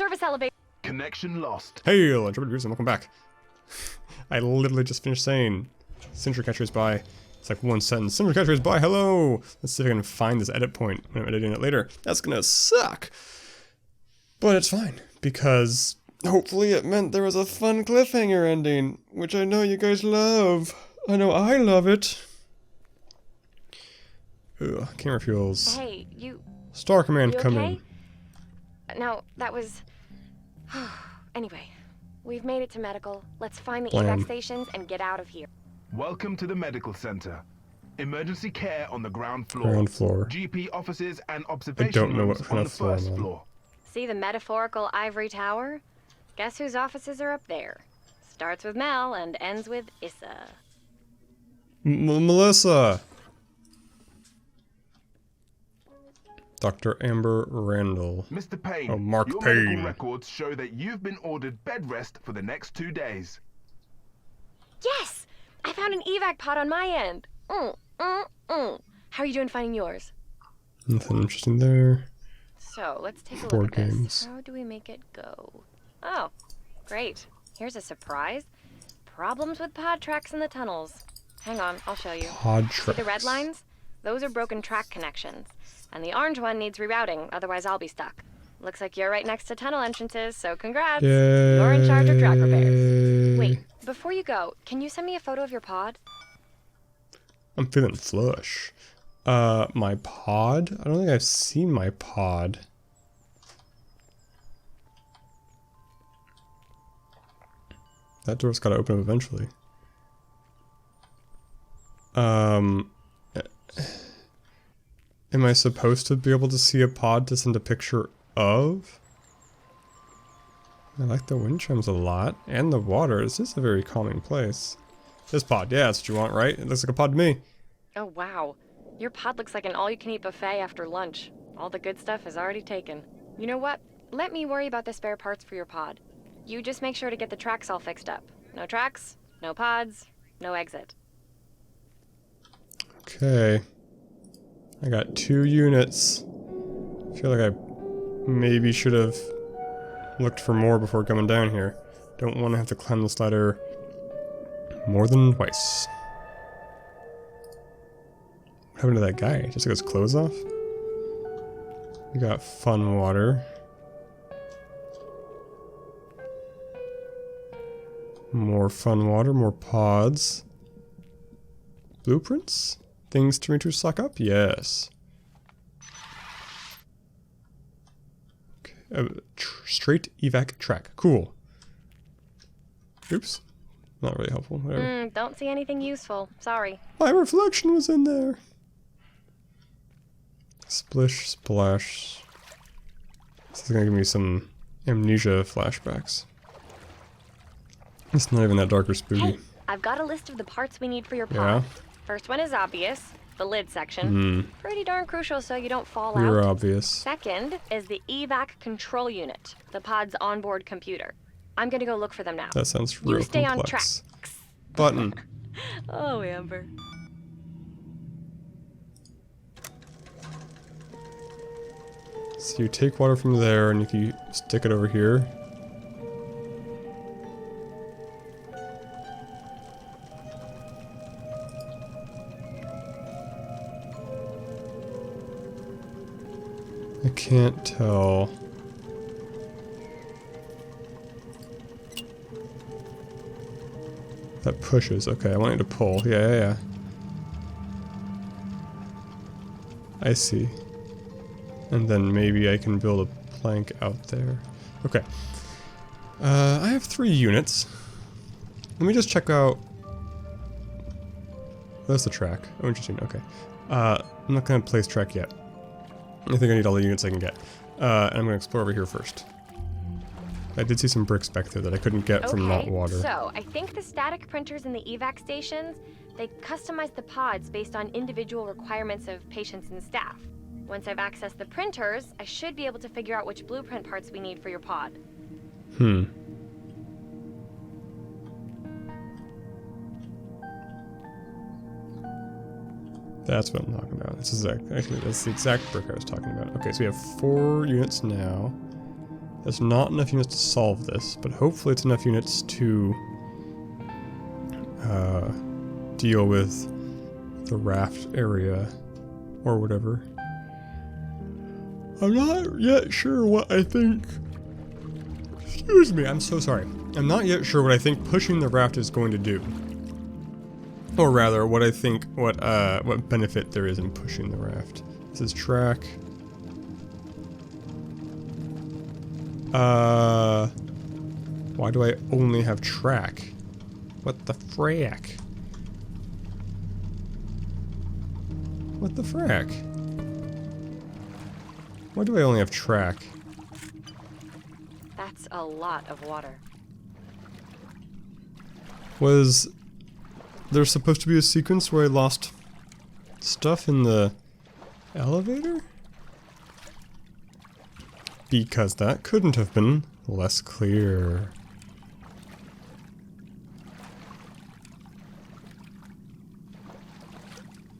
service elevator. Connection lost. Hey, Intrepid welcome back. I literally just finished saying, Sentry Catcher is by. It's like one sentence. Sentry Catcher is by, hello! Let's see if I can find this edit point when I'm editing it later. That's gonna suck! But it's fine, because hopefully it meant there was a fun cliffhanger ending, which I know you guys love. I know I love it. Ugh, camera fuels. Hey, you... Star Command You come okay? in. No, that was... Anyway, we've made it to medical. Let's find the Blam. evac stations and get out of here. Welcome to the medical center. Emergency care on the ground floor. Ground floor. GP offices and I observation don't know rooms what on kind the of floor I'm first on. floor. See the metaphorical ivory tower? Guess whose offices are up there? Starts with Mel and ends with Issa. Melissa! Dr. Amber Randall. Mr. Payne, Oh, Mark your Payne. medical records show that you've been ordered bed rest for the next 2 days. Yes! I found an evac pod on my end. How are you doing finding yours? Nothing interesting there. So, let's take a Board look at this. games. How do we make it go? Oh, great. Here's a surprise. Problems with pod tracks in the tunnels. Hang on, I'll show you. Pod See tracks. the red lines? Those are broken track connections. And the orange one needs rerouting, otherwise I'll be stuck. Looks like you're right next to tunnel entrances, so congrats. Yay. You're in charge of track repairs. Wait, before you go, can you send me a photo of your pod? I'm feeling flush. My pod? I don't think I've seen my pod. That door's gotta open up eventually. Am I supposed to be able to see a pod to send a picture of? I like the wind chimes a lot, and the water. This is a very calming place. This pod, yeah, that's what you want, right? It looks like a pod to me. Oh, wow. Your pod looks like an all-you-can-eat buffet after lunch. All the good stuff is already taken. You know what? Let me worry about the spare parts for your pod. You just make sure to get the tracks all fixed up. No tracks, no pods, no exit. Okay. I got 2 units. I feel like I maybe should have looked for more before coming down here. Don't want to have to climb this ladder more than twice. What happened to that guy? Just took his clothes off? We got fun water. More fun water, more pods. Blueprints? Things to me to suck up? Yes. Okay. Straight evac track. Cool. Oops. Not really helpful. Whatever. Don't see anything useful. Sorry. My reflection was in there. Splish, splash. This is gonna give me some amnesia flashbacks. It's not even that dark or spooky. Hey, I've got a list of the parts we need for your pod. Yeah? First one is obvious, the lid section. Pretty darn crucial so you don't fall out. You're obvious. Second is the evac control unit, the pod's onboard computer. I'm gonna go look for them now. That sounds real You stay complex. on track. Button. Oh, Amber. So you take water from there and you can stick it over here. I can't tell. That pushes. Okay, I want you to pull. Yeah. I see. And then maybe I can build a plank out there. Okay. I have 3 units. Let me just check out... That's the track. Oh, interesting. Okay. I'm not going to place track yet. I think I need all the units I can get. And I'm going to explore over here first. I did see some bricks back there that I couldn't get from not water. So I think the static printers in the evac stations, they customize the pods based on individual requirements of patients and staff. Once I've accessed the printers, I should be able to figure out which blueprint parts we need for your pod. That's what I'm talking about. This is actually that's the exact brick I was talking about. Okay, so we have 4 units now. There's not enough units to solve this, but hopefully it's enough units to deal with the raft area or whatever. I'm not yet sure what I think. Excuse me, I'm so sorry. I'm not yet sure what I think pushing the raft is going to do. Or rather, what I think, what benefit there is in pushing the raft. This is track. Why do I only have track? What the frack? What the frack? Why do I only have track? That's a lot of water. Was there supposed to be a sequence where I lost stuff in the elevator? Because that couldn't have been less clear.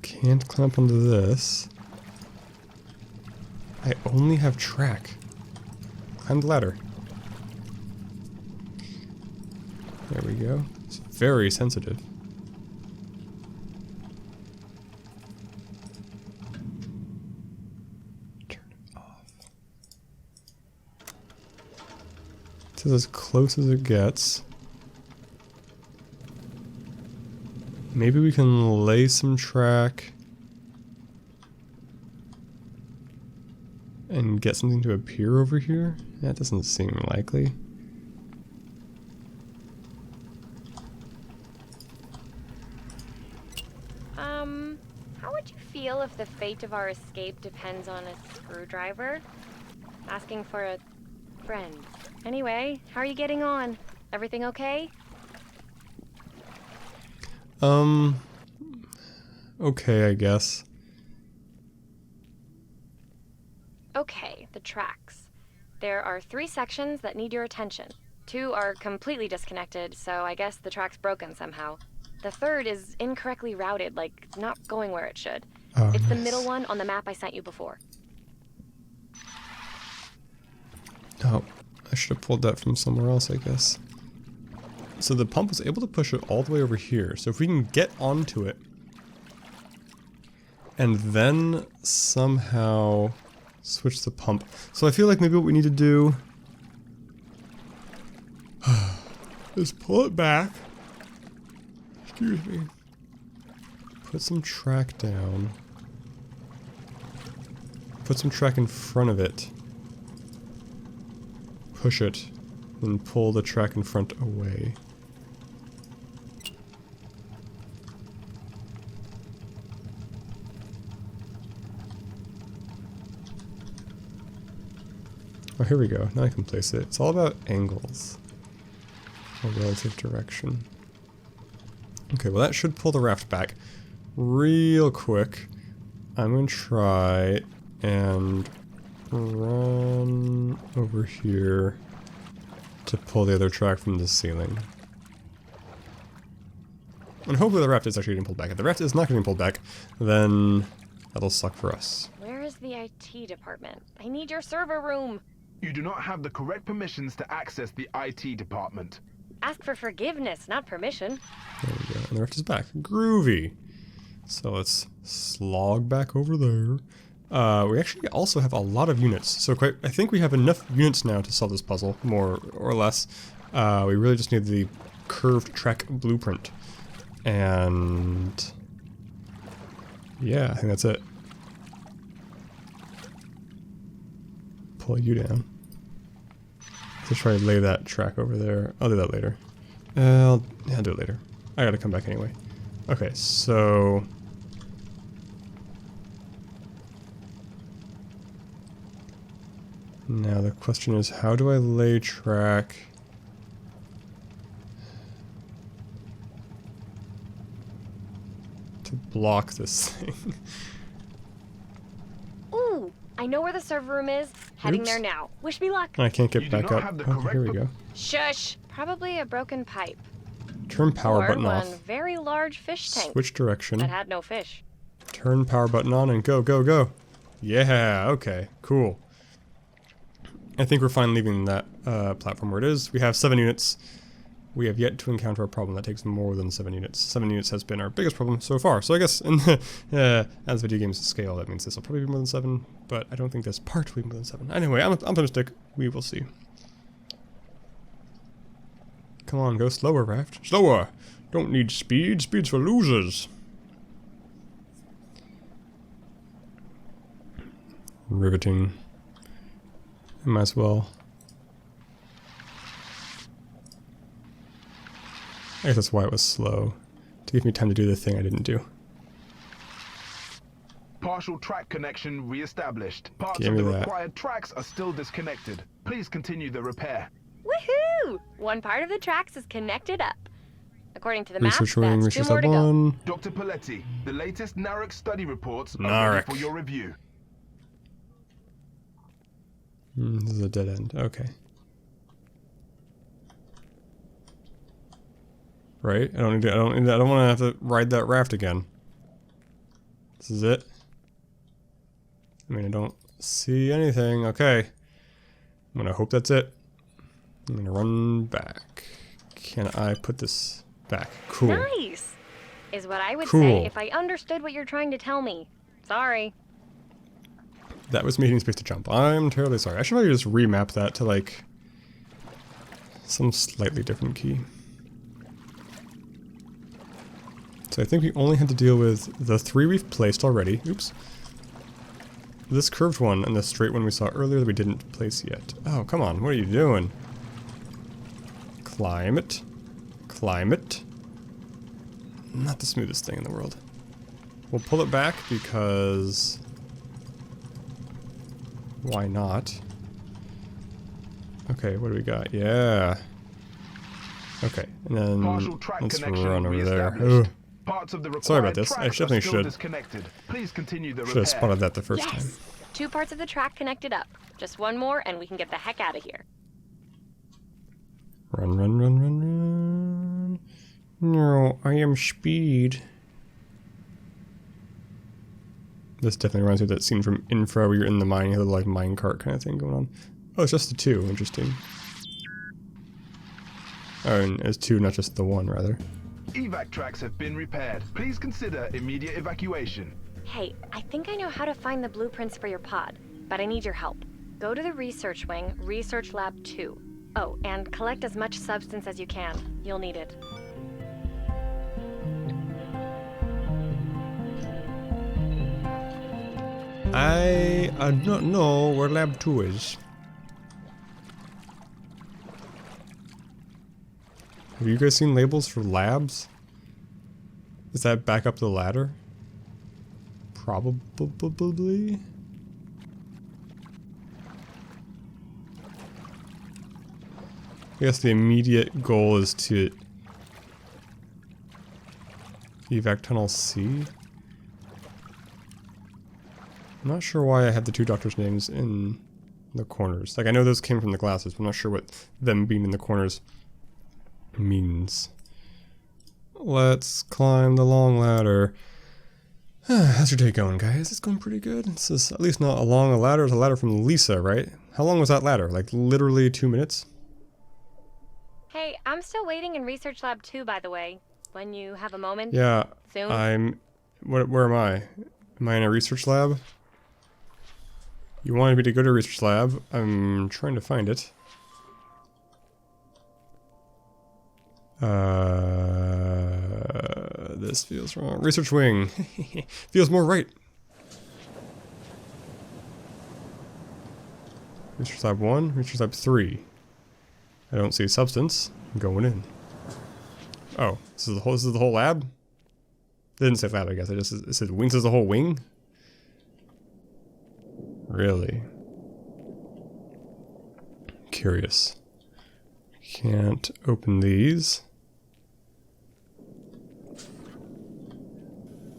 Can't clamp onto this. I only have track. Climb the ladder. There we go. It's very sensitive. Turn it off. This is as close as it gets. Maybe we can lay some track and get something to appear over here? That doesn't seem likely. How would you feel if the fate of our escape depends on a screwdriver? Asking for a friend. Anyway, how are you getting on? Everything okay? Okay, I guess. Okay, the tracks. There are 3 sections that need your attention. 2 are completely disconnected, so I guess the track's broken somehow. The 3rd is incorrectly routed, like not going where it should. Oh, it's the nice. middle one on the map I sent you before. Oh, I should have pulled that from somewhere else, I guess. So the pump was able to push it all the way over here. So if we can get onto it and then somehow switch the pump. So I feel like maybe what we need to do is pull it back. Excuse me. Put some track down. Put some track in front of it. Push it. And pull the track in front away. Oh, here we go. Now I can place it. It's all about angles. A relative direction. Okay, well that should pull the raft back real quick. I'm going to try and run over here to pull the other track from the ceiling. And hopefully the raft is actually getting pulled back. If the raft is not getting pulled back, then that'll suck for us. Where is the IT department? I need your server room. You do not have the correct permissions to access the IT department. Ask for forgiveness, not permission. There we go. And the raft is back. Groovy. So let's slog back over there. We actually also have a lot of units. So I think we have enough units now to solve this puzzle, more or less. We really just need the curved track blueprint. And yeah, I think that's it. Pull you down. Let's try to lay that track over there. I'll do that later. I'll do it later. I gotta come back anyway. Okay, so now the question is, how do I lay track to block this thing? Ooh, I know where the server room is. Heading Oops. there now. Wish me luck. I can't You get do back not up. have the Oh, correct here we go. Shush. Probably a broken pipe. Turn power or button one off. very large fish tank Switch direction. that had no fish. Turn power button on and go, go, go. Yeah, okay, cool. I think we're fine leaving that platform where it is. We have 7 units. We have yet to encounter a problem that takes more than 7 units. 7 units has been our biggest problem so far. So I guess in the, as video games scale, that means this will probably be more than 7, but I don't think this part will be more than 7. Anyway, I'm optimistic. We will see. Come on, go slower, Raft. Slower! Don't need speed. Speed's for losers. Riveting. Might as well. I guess that's why it was slow. To give me time to do the thing I didn't do. Partial track connection re-established. Parts Give of me the that. required tracks are still disconnected. Please continue the repair. Woohoo! One part of the tracks is connected up. According to the map, Research wing, that's 2 research more lab to go. 1. Dr. Paletti, the latest Narek study reports are Narek. ready for your review. This is a dead end. Okay. Right? I don't want to have to ride that raft again. This is it. I mean, I don't see anything. Okay. I'm gonna hope that's it. I'm gonna run back. Can I put this back? Cool. Nice! Is what I would Cool. say if I understood what you're trying to tell me. Sorry. That was me needing space to jump. I'm terribly sorry. I should probably just remap that to like some slightly different key. So I think we only had to deal with the 3 we've placed already. Oops. This curved one and the straight one we saw earlier that we didn't place yet. Oh, come on. What are you doing? Climb it. Climb it. Not the smoothest thing in the world. We'll pull it back because... why not? Okay, what do we got? Yeah. Okay, and then Partial track let's connection run over there. re-established. Ugh. Parts of the Sorry about required this. I tracks definitely are still should. disconnected. Please continue the Should have repair. spotted that the first time. Yes! 2 parts of the track connected up. Just 1 more and we can get the heck out of here. Run, run, run, run, run. No, I am speed. This definitely reminds me of that scene from Infra where you're in the mine, you have the like minecart kind of thing going on. Oh, it's just the 2. Interesting. Oh, and it's 2, not just the 1, rather. Evac tracks have been repaired. Please consider immediate evacuation. Hey, I think I know how to find the blueprints for your pod, but I need your help. Go to the research wing, research lab 2. Oh, and collect as much substance as you can. You'll need it. I don't know where lab 2 is. Have you guys seen labels for labs? Is that back up the ladder? Probably. I guess the immediate goal is to evac tunnel C. I'm not sure why I had the 2 doctors' names in the corners. Like, I know those came from the glasses, but I'm not sure what them being in the corners means. Let's climb the long ladder. How's your day going, guys? It's going pretty good. This is at least not a long ladder. It's a ladder from Lisa, right? How long was that ladder? Like, literally 2 minutes? Hey, I'm still waiting in research lab 2, by the way. When you have a moment. Yeah, Soon. Where am I? Am I in a research lab? You wanted me to go to a research lab. I'm trying to find it. This feels wrong. Research wing. Feels more right. Research lab 1, research lab 3. I don't see substance. I'm going in. Oh, this is the whole lab? It didn't say lab, I guess. It said wing. This is the whole wing? Really? Curious. Can't open these.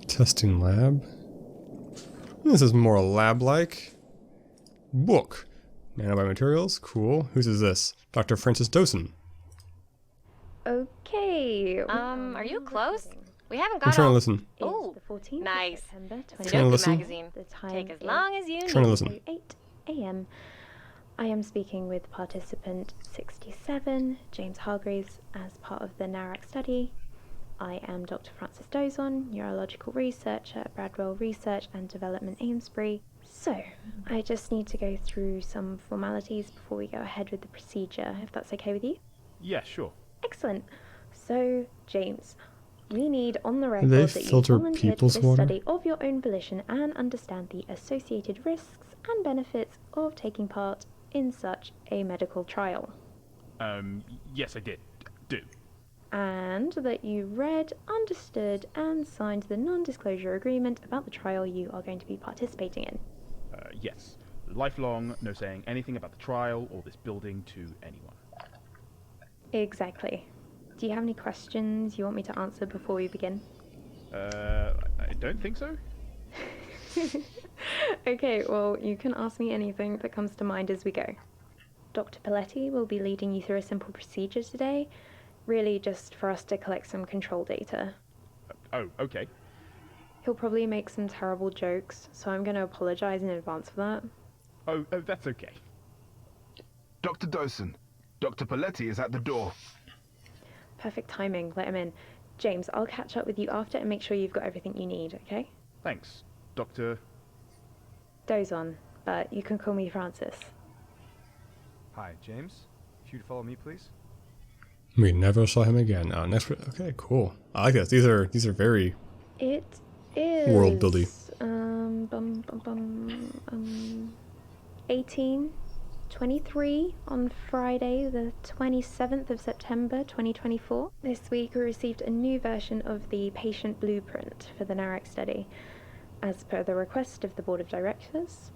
Testing lab. This is more lab-like. Book. Nanobiomaterials. Cool. Whose is this? Dr. Francis Dosen. Okay. Are you close? We haven't I'm got trying to all... listen. Oh, the 14th of nice. September Trying to 2020. listen. Magazine. The time Take as is long as you Trying to need. listen. 8 a.m. I am speaking with participant 67, James Hargreaves, as part of the NARAC study. I am Dr. Francis Dozon, neurological researcher at Bradwell Research and Development Amesbury. So, I just need to go through some formalities before we go ahead with the procedure, if that's okay with you? Yeah, sure. Excellent. So, James, we need on the record they that you filter volunteered for people's this water? study of your own volition and understand the associated risks and benefits of taking part in such a medical trial. Yes, I did. Do. And that you read, understood, and signed the non-disclosure agreement about the trial you are going to be participating in. Yes. Lifelong, no saying anything about the trial or this building to anyone. Exactly. Do you have any questions you want me to answer before we begin? I don't think so. Okay, well, you can ask me anything that comes to mind as we go. Dr. Paletti will be leading you through a simple procedure today, really just for us to collect some control data. Oh, okay. He'll probably make some terrible jokes, so I'm going to apologize in advance for that. Oh, that's okay. Dr. Dawson, Dr. Paletti is at the door. Perfect timing, let him in. James, I'll catch up with you after and make sure you've got everything you need, okay? Thanks, Dr. Dozon, but you can call me Francis. Hi, James. If you'd follow me, please. We never saw him again. Okay, cool. I like this. These are very It is... world building. 18:23 on Friday, the 27th of September, 2024. This week we received a new version of the patient blueprint for the NARAC study, as per the request of the Board of Directors.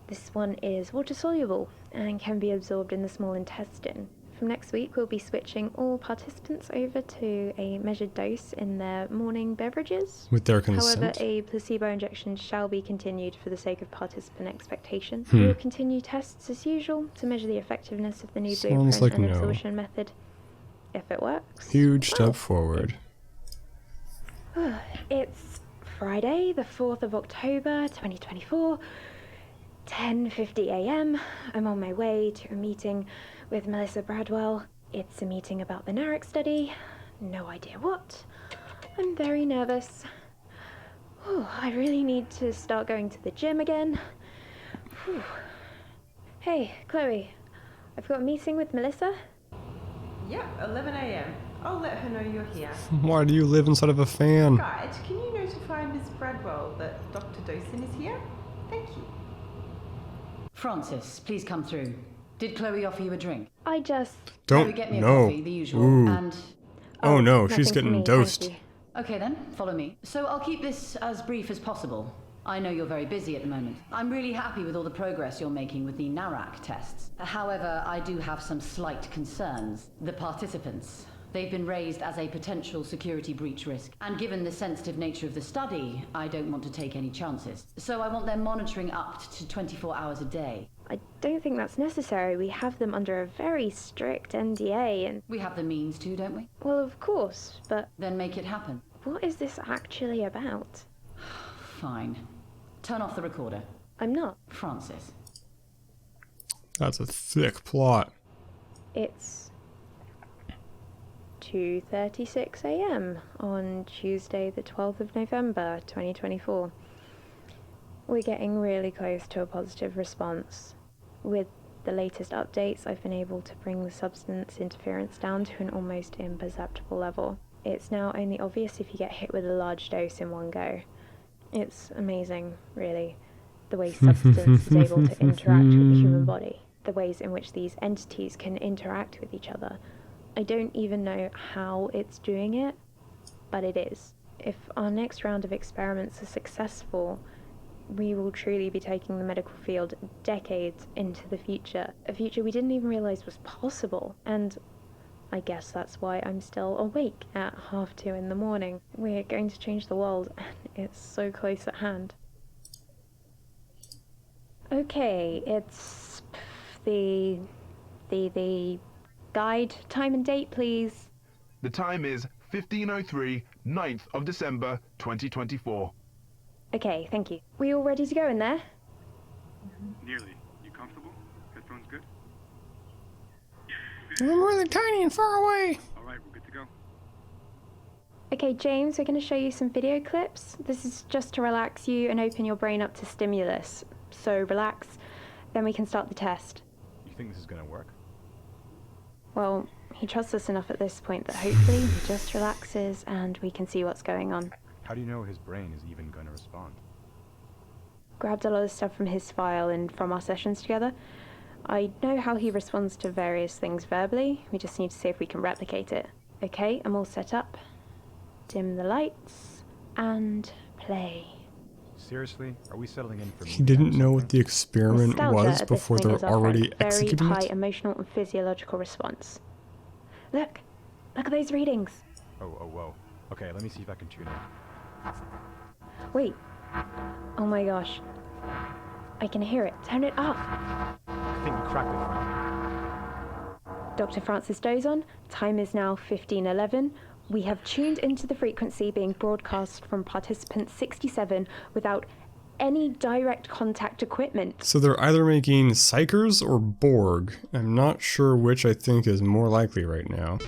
This one is water-soluble and can be absorbed in the small intestine. From next week, we'll be switching all participants over to a measured dose in their morning beverages. With their However, consent. a placebo injection shall be continued for the sake of participant expectation. Hmm. We'll continue tests as usual to measure the effectiveness of the new Sounds blueprint like and no. absorption method. If it works. Huge well. step forward. It's Friday, the 4th of October, 2024, 10:50 a.m. I'm on my way to a meeting with Melissa Bradwell. It's a meeting about the NARAC study. No idea what. I'm very nervous. Oh, I really need to start going to the gym again. Whew. Hey, Chloe. I've got a meeting with Melissa. Yep, 11 a.m. I'll let her know you're here. Why do you live inside of a fan? Guide, can you notify Miss Bradwell that Dr. Dawson is here? Thank you. Francis, please come through. Did Chloe offer you a drink? I just... Chloe, Don't get me a no. coffee, the usual, Ooh. and... Oh no, nothing she's for getting me, thank dosed. you. Okay then, follow me. So I'll keep this as brief as possible. I know you're very busy at the moment. I'm really happy with all the progress you're making with the NARAC tests. However, I do have some slight concerns. The participants. They've been raised as a potential security breach risk. And given the sensitive nature of the study, I don't want to take any chances. So I want them monitoring up to 24 hours a day. I don't think that's necessary. We have them under a very strict NDA and... We have the means to, don't we? Well, of course, but Then make it happen. what is this actually about? Fine. Turn off the recorder. I'm not. Francis. That's a thick plot. It's 2:36 a.m. on Tuesday the 12th of November 2024. We're getting really close to a positive response. With the latest updates, I've been able to bring the substance interference down to an almost imperceptible level. It's now only obvious if you get hit with a large dose in one go. It's amazing, really, the way substance is able to interact with the human body, the ways in which these entities can interact with each other. I don't even know how it's doing it, but it is. If our next round of experiments are successful, we will truly be taking the medical field decades into the future, a future we didn't even realize was possible, and I guess that's why I'm still awake at 2:30 in the morning. We're going to change the world, and it's so close at hand. Okay, it's the guide time and date, please. The time is 15:03, 9th of December, 2024. Okay, thank you. We all ready to go in there? Nearly. You comfortable? Headphones good? I'm really tiny and far away. Alright, we're good to go. Okay, James, we're going to show you some video clips. This is just to relax you and open your brain up to stimulus. So relax, then we can start the test. You think this is gonna work? Well, he trusts us enough at this point that hopefully he just relaxes and we can see what's going on. How do you know his brain is even going to respond? Grabbed a lot of stuff from his file and from our sessions together. I know how he responds to various things verbally. We just need to see if we can replicate it. Okay, I'm all set up. Dim the lights and play. Seriously? Are we settling in for He didn't know what the experiment Nostalgia was at this before point they're is our already friend. Very executing high it. emotional and physiological response. Look at those readings. Oh, whoa. Okay, let me see if I can tune in. Wait. Oh my gosh. I can hear it. Turn it up. I think we cracked it, Frank. Dr. Francis Dozon, time is now 15:11. We have tuned into the frequency being broadcast from participant 67 without any direct contact equipment. So they're either making Psychers or Borg. I'm not sure which I think is more likely right now.